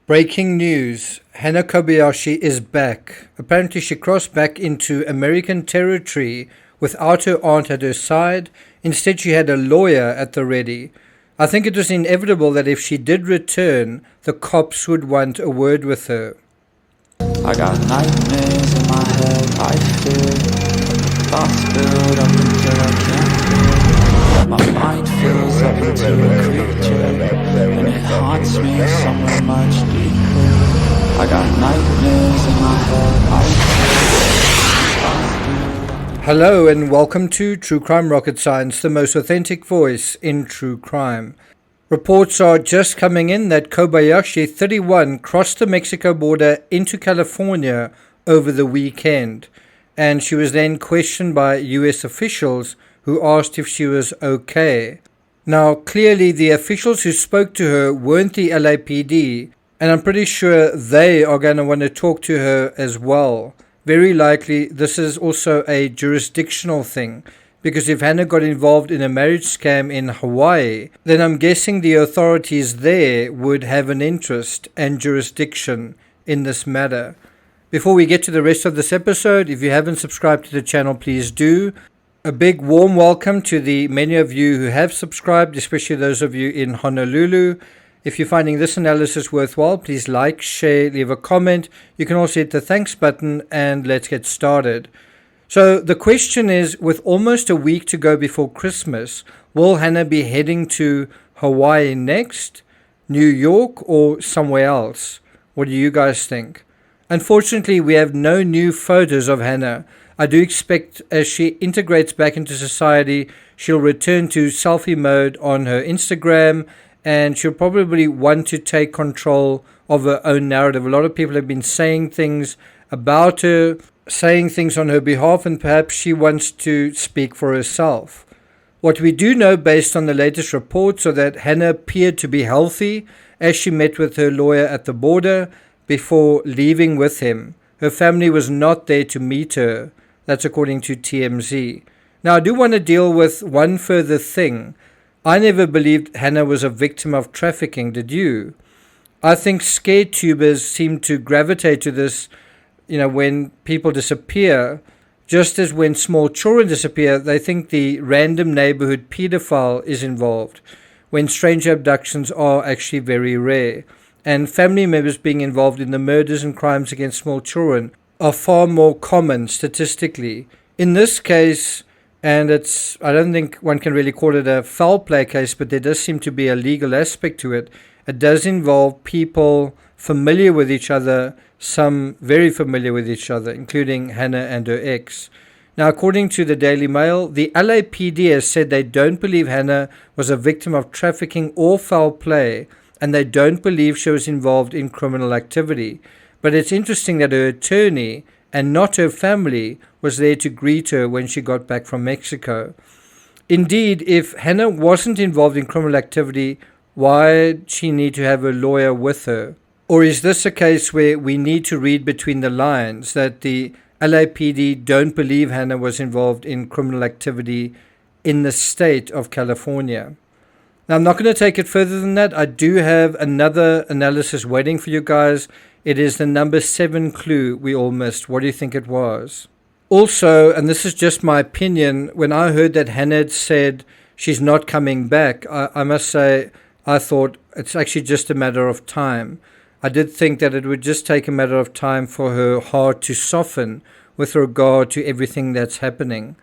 Breaking news, Hannah Kobayashi is back. Apparently she crossed back into American territory without her aunt at her side. Instead she had a lawyer at the ready. I think it was inevitable that if she did return, the cops would want a word with her. I got nightmares in my head, I fear thoughts build up until I can't feel. My mind fills up into a creature, and it haunts me somewhere much deeper. I got nightmares in my head, I fear. Hello and welcome to True Crime Rocket Science, the most authentic voice in true crime. Reports are just coming in that Kobayashi, 31, crossed the Mexico border into California over the weekend, and she was then questioned by US officials who asked if she was okay. Now, clearly the officials who spoke to her weren't the LAPD, and I'm pretty sure they are going to want to talk to her as well. Very likely this is also a jurisdictional thing, because if Hannah got involved in a marriage scam in Hawaii, then I'm guessing the authorities there would have an interest and jurisdiction in this matter. Before we get to the rest of this episode, if you haven't subscribed to the channel, please do. A big warm welcome to the many of you who have subscribed, especially those of you in Honolulu. If you're finding this analysis worthwhile, please like, share, leave a comment. You can also hit the thanks button, and let's get started. So the question is, with almost a week to go before Christmas, will Hannah be heading to Hawaii next, New York, or somewhere else? What do you guys think? Unfortunately, we have no new photos of Hannah. I do expect as she integrates back into society, she'll return to selfie mode on her Instagram, and she'll probably want to take control of her own narrative. A lot of people have been saying things about her, saying things on her behalf, and perhaps she wants to speak for herself. What we do know based on the latest reports are that Hannah appeared to be healthy as she met with her lawyer at the border before leaving with him. Her family was not there to meet her. That's according to TMZ. Now, I do want to deal with one further thing. I never believed Hannah was a victim of trafficking, did you? I think scare tubers seem to gravitate to this, when people disappear. Just as when small children disappear, they think the random neighborhood pedophile is involved, when strange abductions are actually very rare. And family members being involved in the murders and crimes against small children are far more common statistically. In this case, and I don't think one can really call it a foul play case, but there does seem to be a legal aspect to it. It does involve people familiar with each other, some very familiar with each other, including Hannah and her ex. Now, according to the Daily Mail, the LAPD has said they don't believe Hannah was a victim of trafficking or foul play, and they don't believe she was involved in criminal activity. But it's interesting that her attorney, and not her family, was there to greet her when she got back from Mexico. Indeed, if Hannah wasn't involved in criminal activity, why did she need to have a lawyer with her? Or is this a case where we need to read between the lines, that the LAPD don't believe Hannah was involved in criminal activity in the state of California? Now, I'm not going to take it further than that. I do have another analysis waiting for you guys. It is the number 7 clue we all missed. What do you think it was? Also, and this is just my opinion, when I heard that Hannah had said she's not coming back, I must say I thought it's actually just a matter of time. I did think that it would just take a matter of time for her heart to soften with regard to everything that's happening.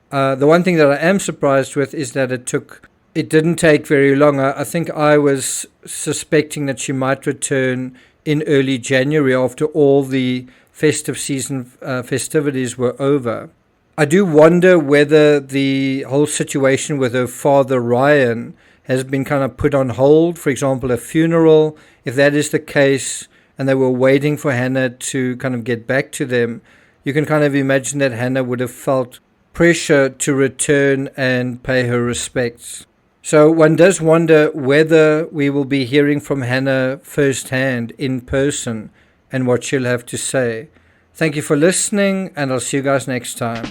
The one thing that I am surprised with is that it didn't take very long. I think I was suspecting that she might return in early January after all the festive season festivities were over. I do wonder whether the whole situation with her father Ryan has been kind of put on hold. For example, a funeral, if that is the case, and they were waiting for Hannah to kind of get back to them, you can kind of imagine that Hannah would have felt pressure to return and pay her respects. So one does wonder whether we will be hearing from Hannah firsthand in person and what she'll have to say. Thank you for listening, and I'll see you guys next time.